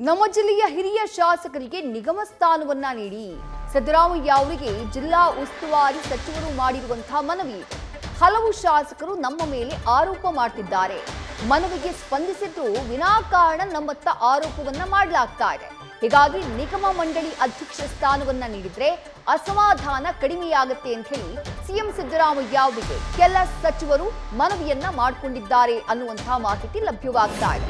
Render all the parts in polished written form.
ನಮ್ಮ ಜಿಲ್ಲೆಯ ಹಿರಿಯ ಶಾಸಕರಿಗೆ ನಿಗಮ ಸ್ಥಾನವನ್ನ ನೀಡಿ ಸಿದ್ದರಾಮಯ್ಯ ಅವರಿಗೆ ಜಿಲ್ಲಾ ಉಸ್ತುವಾರಿ ಸಚಿವರು ಮಾಡಿರುವಂತಹ ಮನವಿ. ಹಲವು ಶಾಸಕರು ನಮ್ಮ ಮೇಲೆ ಆರೋಪ ಮಾಡ್ತಿದ್ದಾರೆ. ಮನವಿಗೆ ಸ್ಪಂದಿಸಿದ್ರು ವಿನಾಕಾರಣ ನಮ್ಮತ್ತ ಆರೋಪವನ್ನ ಮಾಡಲಾಗ್ತಾ ಇದೆ. ಹೀಗಾಗಿ ನಿಗಮ ಮಂಡಳಿ ಅಧ್ಯಕ್ಷ ಸ್ಥಾನವನ್ನ ನೀಡಿದ್ರೆ ಅಸಮಾಧಾನ ಕಡಿಮೆಯಾಗುತ್ತೆ ಅಂತ ಹೇಳಿ ಸಿಎಂ ಸಿದ್ದರಾಮಯ್ಯ ಅವರಿಗೆ ಕೆಲ ಸಚಿವರು ಮನವಿಯನ್ನ ಮಾಡಿಕೊಂಡಿದ್ದಾರೆ ಅನ್ನುವಂತಹ ಮಾಹಿತಿ ಲಭ್ಯವಾಗ್ತಾ ಇದೆ.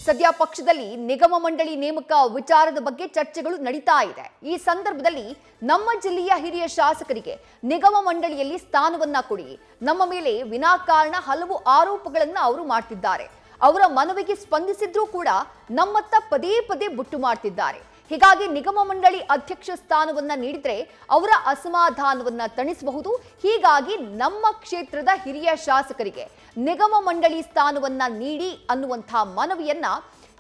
ಸದ್ಯ ಪಕ್ಷದಲ್ಲಿ ನಿಗಮ ಮಂಡಳಿ ನೇಮಕ ವಿಚಾರದ ಬಗ್ಗೆ ಚರ್ಚೆಗಳು ನಡೀತಾ ಇದೆ. ಈ ಸಂದರ್ಭದಲ್ಲಿ ನಮ್ಮ ಜಿಲ್ಲೆಯ ಹಿರಿಯ ಶಾಸಕರಿಗೆ ನಿಗಮ ಮಂಡಳಿಯಲ್ಲಿ ಸ್ಥಾನವನ್ನ ಕೊಡಿ, ನಮ್ಮ ಮೇಲೆ ವಿನಾಕಾರಣ ಹಲವು ಆರೋಪಗಳನ್ನ ಅವರು ಮಾಡ್ತಿದ್ದಾರೆ. ಅವರ ಮನವಿಗೆ ಸ್ಪಂದಿಸಿದ್ರೂ ಕೂಡ ನಮ್ಮತ್ತ ಪದೇ ಪದೇ ಬುಟ್ಟು ಮಾಡ್ತಿದ್ದಾರೆ. ಹೀಗಾಗಿ ನಿಗಮ ಮಂಡಳಿ ಅಧ್ಯಕ್ಷ ಸ್ಥಾನವನ್ನ ನೀಡಿದ್ರೆ ಅವರ ಅಸಮಾಧಾನವನ್ನ ತಣಿಸಬಹುದು. ಹೀಗಾಗಿ ನಮ್ಮ ಕ್ಷೇತ್ರದ ಹಿರಿಯ ಶಾಸಕರಿಗೆ ನಿಗಮ ಮಂಡಳಿ ಸ್ಥಾನವನ್ನ ನೀಡಿ ಅನ್ನುವಂತಹ ಮನವಿಯನ್ನ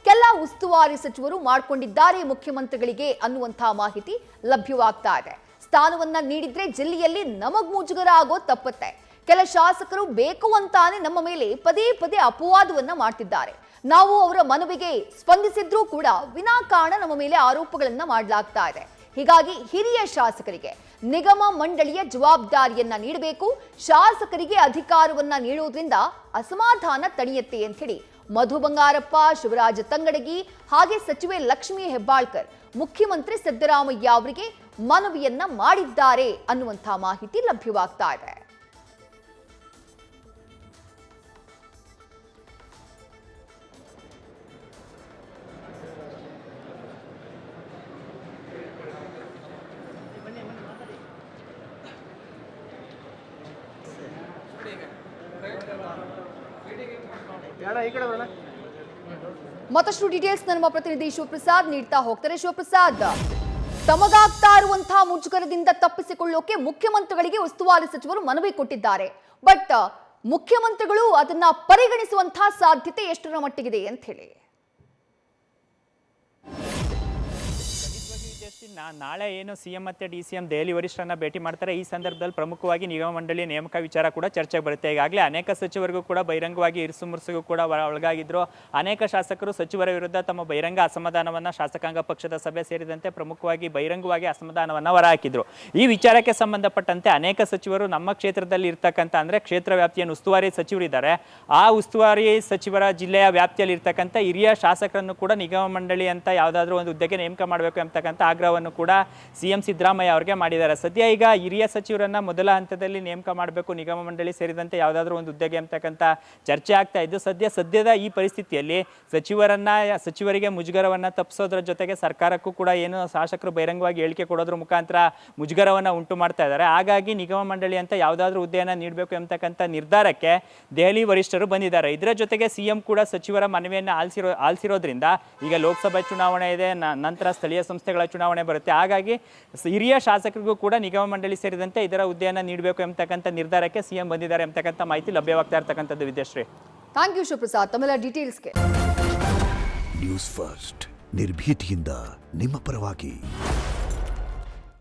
ಕೆಲ ಉಸ್ತುವಾರಿ ಸಚಿವರು ಮಾಡಿಕೊಂಡಿದ್ದಾರೆ ಮುಖ್ಯಮಂತ್ರಿಗಳಿಗೆ ಅನ್ನುವಂತಹ ಮಾಹಿತಿ ಲಭ್ಯವಾಗ್ತಾ ಇದೆ. ಸ್ಥಾನವನ್ನ ನೀಡಿದ್ರೆ ಜಿಲ್ಲೆಯಲ್ಲಿ ನಮಗ್ ಮುಜುಗರ ಆಗೋ ತಪ್ಪತ್ತೆ. ಕೆಲ ಶಾಸಕರು ಬೇಕು ಅಂತಾನೆ ನಮ್ಮ ಮೇಲೆ ಪದೇ ಪದೇ ಅಪವಾದವನ್ನ ಮಾಡ್ತಿದ್ದಾರೆ. ನಾವು ಅವರ ಮನವಿಗೆ ಸ್ಪಂದಿಸಿದ್ರೂ ಕೂಡ ವಿನಾಕಾರಣ ನಮ್ಮ ಮೇಲೆ ಆರೋಪಗಳನ್ನ ಮಾಡಲಾಗ್ತಾ ಇದೆ. ಹೀಗಾಗಿ ಹಿರಿಯ ಶಾಸಕರಿಗೆ ನಿಗಮ ಮಂಡಳಿಯ ಜವಾಬ್ದಾರಿಯನ್ನ ನೀಡಬೇಕು. ಶಾಸಕರಿಗೆ ಅಧಿಕಾರವನ್ನ ನೀಡುವುದರಿಂದ ಅಸಮಾಧಾನ ತಣಿಯುತ್ತೆ ಅಂತ ಹೇಳಿ ಮಧು ಬಂಗಾರಪ್ಪ, ಶಿವರಾಜ ತಂಗಡಗಿ ಹಾಗೆ ಸಚಿವೆ ಲಕ್ಷ್ಮೀ ಹೆಬ್ಬಾಳ್ಕರ್ ಮುಖ್ಯಮಂತ್ರಿ ಸಿದ್ದರಾಮಯ್ಯ ಅವರಿಗೆ ಮನವಿಯನ್ನ ಮಾಡಿದ್ದಾರೆ ಅನ್ನುವಂತಹ ಮಾಹಿತಿ ಲಭ್ಯವಾಗ್ತಾ ಇದೆ. ಮತ್ತಷ್ಟು ಡೀಟೇಲ್ಸ್ ನಮ್ಮ ಪ್ರತಿನಿಧಿ ಶಿವಪ್ರಸಾದ್ ನೀಡ್ತಾ ಹೋಗ್ತಾರೆ. ಶಿವಪ್ರಸಾದ್, ತಮಗಾಗ್ತಾ ಇರುವಂತಹ ಮುಜುಗರದಿಂದ ತಪ್ಪಿಸಿಕೊಳ್ಳೋಕೆ ಮುಖ್ಯಮಂತ್ರಿಗಳಿಗೆ ಉಸ್ತುವಾರಿ ಸಚಿವರು ಮನವಿ ಕೊಟ್ಟಿದ್ದಾರೆ. ಬಟ್ ಮುಖ್ಯಮಂತ್ರಿಗಳು ಅದನ್ನ ಪರಿಗಣಿಸುವಂತಹ ಸಾಧ್ಯತೆ ಎಷ್ಟರ ಮಟ್ಟಿಗಿದೆ ಅಂತ ಹೇಳಿ? ನಾಳೆ ಏನು ಸಿಎಂ ಮತ್ತು DCM ದೆಹಲಿ ವರಿಷ್ಠರನ್ನ ಭೇಟಿ ಮಾಡ್ತಾರೆ. ಈ ಸಂದರ್ಭದಲ್ಲಿ ಪ್ರಮುಖವಾಗಿ ನಿಗಮ ಮಂಡಳಿ ನೇಮಕ ವಿಚಾರ ಕೂಡ ಚರ್ಚೆಗೆ ಬರುತ್ತೆ. ಈಗಾಗಲೇ ಅನೇಕ ಸಚಿವರಿಗೂ ಕೂಡ ಬಹಿರಂಗವಾಗಿ ಇರಿಸುಮುರುಸಿಗೂ ಕೂಡ ಒಳಗಾಗಿದ್ರು. ಅನೇಕ ಶಾಸಕರು ಸಚಿವರ ವಿರುದ್ಧ ತಮ್ಮ ಬಹಿರಂಗ ಅಸಮಾಧಾನವನ್ನು ಶಾಸಕಾಂಗ ಪಕ್ಷದ ಸಭೆ ಸೇರಿದಂತೆ ಪ್ರಮುಖವಾಗಿ ಬಹಿರಂಗವಾಗಿ ಅಸಮಾಧಾನವನ್ನು ಹೊರಹಾಕಿದ್ರು. ಈ ವಿಚಾರಕ್ಕೆ ಸಂಬಂಧಪಟ್ಟಂತೆ ಅನೇಕ ಸಚಿವರು ನಮ್ಮ ಕ್ಷೇತ್ರದಲ್ಲಿ ಇರ್ತಕ್ಕಂಥ ಅಂದರೆ ಕ್ಷೇತ್ರ ವ್ಯಾಪ್ತಿಯನ್ನು ಉಸ್ತುವಾರಿ ಸಚಿವರಿದ್ದಾರೆ. ಆ ಉಸ್ತುವಾರಿ ಸಚಿವರ ಜಿಲ್ಲೆಯ ವ್ಯಾಪ್ತಿಯಲ್ಲಿ ಇರ್ತಕ್ಕಂಥ ಹಿರಿಯ ಶಾಸಕರನ್ನು ಕೂಡ ನಿಗಮ ಮಂಡಳಿ ಅಂತ ಯಾವುದಾದ್ರೂ ಒಂದು ಹುದ್ದೆಗೆ ನೇಮಕ ಮಾಡಬೇಕು ಅಂತಕ್ಕಂಥ ಆಗ್ರಹವನ್ನು ಕೂಡ ಸಿಎಂ ಸಿದ್ದರಾಮಯ್ಯ ಅವರಿಗೆ ಮಾಡಿದ್ದಾರೆ. ಸದ್ಯ ಈಗ ಹಿರಿಯ ಸಚಿವರನ್ನ ಮೊದಲ ಹಂತದಲ್ಲಿ ನೇಮಕ ಮಾಡಬೇಕು ನಿಗಮ ಮಂಡಳಿ ಸೇರಿದಂತೆ ಯಾವುದಾದ್ರೂ ಒಂದು ಹುದ್ದೆಗೆ ಅಂತಕ್ಕಂಥ ಚರ್ಚೆ ಆಗ್ತಾ ಇದ್ದು, ಸದ್ಯದ ಈ ಪರಿಸ್ಥಿತಿಯಲ್ಲಿ ಸಚಿವರಿಗೆ ಮುಜುಗರವನ್ನ ತಪ್ಪಿಸೋದ್ರ ಜೊತೆಗೆ ಸರ್ಕಾರಕ್ಕೂ ಕೂಡ ಏನು ಶಾಸಕರು ಬಹಿರಂಗವಾಗಿ ಹೇಳಿಕೆ ಕೊಡೋದ್ರ ಮುಖಾಂತರ ಮುಜುಗರವನ್ನ ಉಂಟು ಮಾಡ್ತಾ ಇದ್ದಾರೆ. ಹಾಗಾಗಿ ನಿಗಮ ಮಂಡಳಿ ಅಂತ ಯಾವುದಾದ್ರೂ ಹುದ್ದೆಯನ್ನ ನೀಡಬೇಕು ಎಂಬತಕ್ಕಂಥ ನಿರ್ಧಾರಕ್ಕೆ ದೆಹಲಿ ವರಿಷ್ಠರು ಬಂದಿದ್ದಾರೆ. ಇದರ ಜೊತೆಗೆ ಸಿಎಂ ಕೂಡ ಸಚಿವರ ಮನವಿಯನ್ನು ಆಲಿಸಿರೋದ್ರಿಂದ ಈಗ ಲೋಕಸಭಾ ಚುನಾವಣೆ ಇದೆ, ನಂತರ ಸ್ಥಳೀಯ ಸಂಸ್ಥೆಗಳ ಚುನಾವಣೆ ಬರುತ್ತೆ. ಹಾಗಾಗಿ ಹಿರಿಯ ಶಾಸಕರಿಗೂ ಕೂಡ ನಿಗಮ ಮಂಡಳಿ ಸೇರಿದಂತೆ ಇದರ ಹುದ್ದೆಯನ್ನು ನೀಡಬೇಕು ಎಂಬತಕ್ಕಂಥ ನಿರ್ಧಾರಕ್ಕೆ ಸಿಎಂ ಬಂದಿದ್ದಾರೆ ಎಂಬತಕ್ಕಂಥ ಮಾಹಿತಿ ಲಭ್ಯವಾಗ್ತಾ ಇರತಕ್ಕಂಥದ್ದು. ವಿದ್ಯಾಶ್ರೀ, ಥ್ಯಾಂಕ್ ಯು ಶಿವಪ್ರಸಾದ್ ತಮ್ಮೆಲ್ಲ ಡೀಟೇಲ್ಸ್ಗೆ. ನ್ಯೂಸ್ ಫಸ್ಟ್ ನಿರ್ಭೀತಿಯಿಂದ ನಿಮ್ಮ ಪರವಾಗಿ.